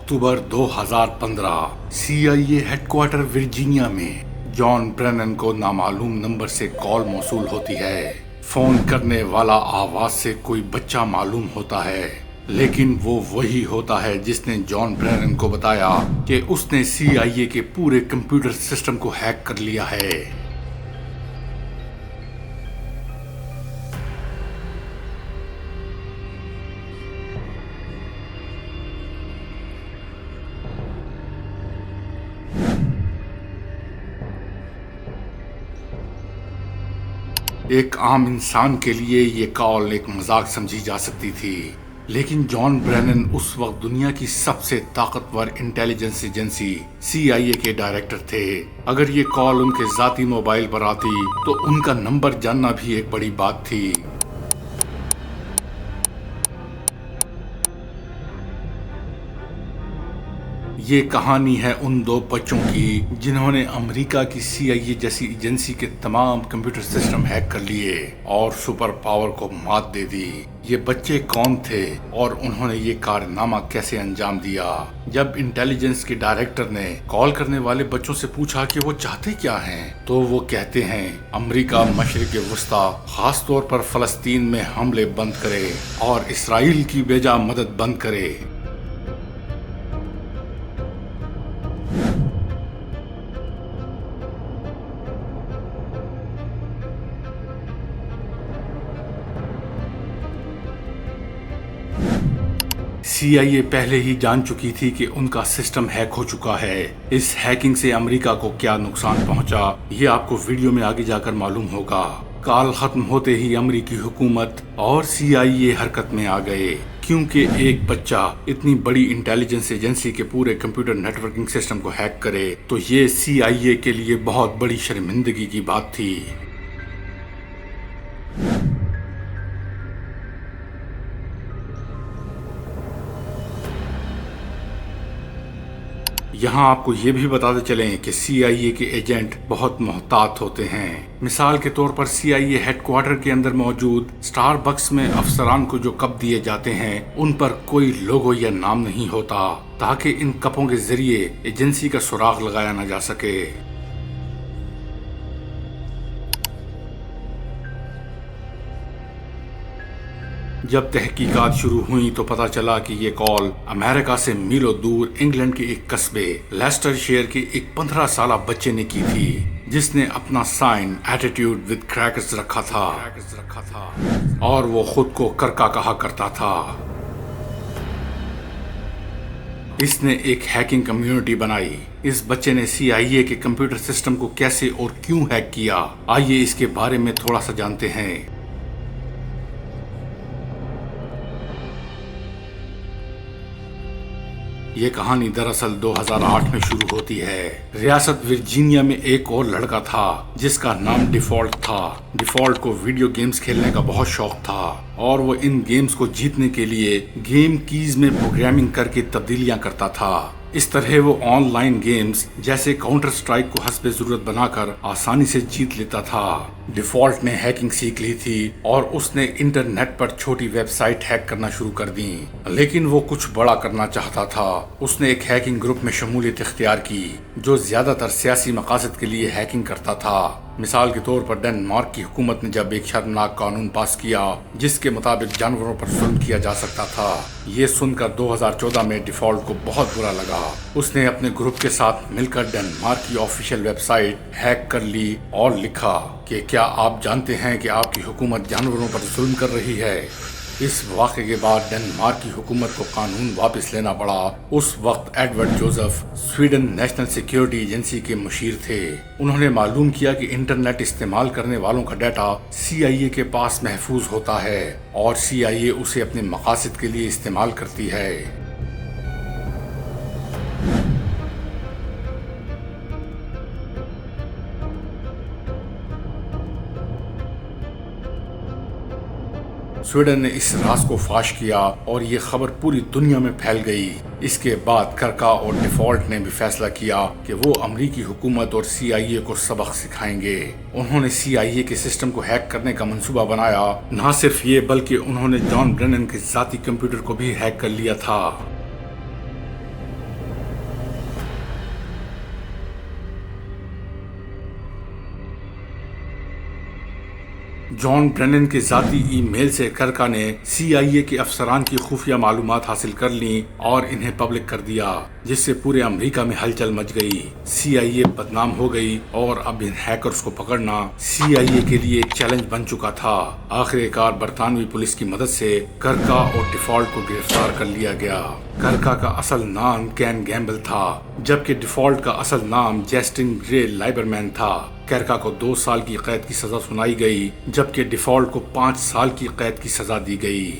अक्टूबर 2015 CIA headquarter Virginia में John Brennan को नामालूम number से कॉल मौसूल होती है। फोन करने वाला आवाज से कोई बच्चा मालूम होता है, लेकिन वो वही होता है जिसने जॉन ब्रेनन को बताया कि उसने CIA के पूरे कंप्यूटर सिस्टम को हैक कर लिया है। एक आम इंसान के लिए ये कॉल एक मजाक समझी जा सकती थी, लेकिन जॉन ब्रेनन उस वक्त दुनिया की सबसे ताकतवर इंटेलिजेंस एजेंसी CIA के डायरेक्टर थे। अगर ये कॉल उनके जाती मोबाइल पर आती तो उनका नंबर जानना भी एक बड़ी बात थी। ये कहानी है उन दो बच्चों की जिन्होंने अमेरिका की CIA जैसी एजेंसी के तमाम कंप्यूटर सिस्टम हैक कर लिए और सुपर पावर को मात दे दी। ये बच्चे कौन थे और उन्होंने ये कारनामा कैसे अंजाम दिया? जब इंटेलिजेंस के डायरेक्टर ने कॉल करने वाले बच्चों से पूछा कि वो चाहते क्या हैं, तो वो कहते हैं अमेरिका मशरिक वस्ता खास तौर पर फलस्तीन में हमले बंद करे और इसराइल की बेजा मदद बंद करे। CIA पहले ही जान चुकी थी कि उनका सिस्टम हैक हो चुका है। इस हैकिंग से अमेरिका को क्या नुकसान पहुंचा, ये आपको वीडियो में आगे जाकर मालूम होगा। कॉल खत्म होते ही अमेरिकी हुकूमत और CIA हरकत में आ गए, क्योंकि एक बच्चा इतनी बड़ी इंटेलिजेंस एजेंसी के पूरे कंप्यूटर नेटवर्किंग सिस्टम को हैक करे तो ये CIA के लिए बहुत बड़ी शर्मिंदगी की बात थी। यहाँ आपको ये भी बताते चलें कि CIA के एजेंट बहुत मोहतात होते हैं। मिसाल के तौर पर CIA हेडक्वार्टर के अंदर मौजूद स्टारबक्स में अफसरान को जो कप दिए जाते हैं उन पर कोई लोगो या नाम नहीं होता, ताकि इन कपों के जरिए एजेंसी का सुराग लगाया न जा सके। जब तहकीकात शुरू हुई तो पता चला कि ये कॉल अमेरिका से मीलों दूर इंग्लैंड के एक कस्बे लेस्टरशायर के एक 15 साला बच्चे ने की थी, जिसने अपना साइन एटीट्यूड विद क्रैकर्स रखा था और वो खुद को करका कहा करता था। इसने एक हैकिंग कम्युनिटी बनाई। इस बच्चे ने CIA के कंप्यूटर सिस्टम को कैसे और क्यों हैक किया, आइए इसके बारे में थोड़ा सा जानते हैं। ये कहानी दरअसल 2008 में शुरू होती है। रियासत वर्जीनिया में एक और लड़का था जिसका नाम डिफॉल्ट था। डिफॉल्ट को वीडियो गेम्स खेलने का बहुत शौक था और वो इन गेम्स को जीतने के लिए गेम कीज में प्रोग्रामिंग करके तब्दीलियां करता था। इस तरह वो ऑनलाइन गेम्स जैसे काउंटर स्ट्राइक को हस्बे जरूरत बनाकर आसानी से जीत लेता था। डिफॉल्ट ने हैकिंग सीख ली थी और उसने इंटरनेट पर छोटी वेबसाइट हैक करना शुरू कर दी, लेकिन वो कुछ बड़ा करना चाहता था। उसने एक हैकिंग ग्रुप में शमूलियत इख्तियार की जो ज्यादातर सियासी मकासद के लिए हैकिंग करता था। मिसाल के तौर पर डेनमार्क की हुकूमत ने जब एक शर्मनाक कानून पास किया जिसके मुताबिक जानवरों पर जुल्म किया जा सकता था, ये सुनकर 2014 में डिफॉल्ट को बहुत बुरा लगा। उसने अपने ग्रुप के साथ मिलकर डेनमार्क की ऑफिशियल वेबसाइट हैक कर ली और लिखा कि क्या आप जानते हैं कि आपकी हुकूमत जानवरों पर जुल्म कर रही है। इस वाक़े के बाद डेनमार्क की हुकूमत को कानून वापस लेना पड़ा। उस वक्त Edward Joseph Sweden national security agency के मुशीर थे। उन्होंने मालूम किया कि इंटरनेट इस्तेमाल करने वालों का डाटा CIA के पास महफूज होता है और CIA उसे अपने मकासद के लिए इस्तेमाल करती है। स्वीडन ने इस राज को फाश किया और ये खबर पूरी दुनिया में फैल गई। इसके बाद करका और डिफॉल्ट ने भी फैसला किया कि वो अमेरिकी हुकूमत और CIA को सबक सिखाएंगे। उन्होंने CIA के सिस्टम को हैक करने का मंसूबा बनाया। न सिर्फ ये बल्कि उन्होंने जॉन ब्रेनन के जाती कंप्यूटर को भी हैक कर लिया था। جان برینن کے ذاتی ای میل سے کرکا نے CIA کے افسران کی خفیہ معلومات حاصل کر لیں اور انہیں پبلک کر دیا، جس سے پورے امریکہ میں ہلچل مچ گئی۔ CIA بدنام ہو گئی اور اب ان ہیکرز کو پکڑنا CIA کے لیے ایک چیلنج بن چکا تھا۔ آخر کار برطانوی پولیس کی مدد سے کرکا اور ڈیفالٹ کو گرفتار کر لیا گیا۔ کرکا کا اصل نام کین گیمبل تھا، جبکہ ڈیفالٹ کا اصل نام جیسٹن گرے لائبرمین تھا۔ کرکا کو 2 سال کی قید کی سزا سنائی گئی، جبکہ ڈیفالٹ کو 5 سال کی قید کی سزا دی گئی۔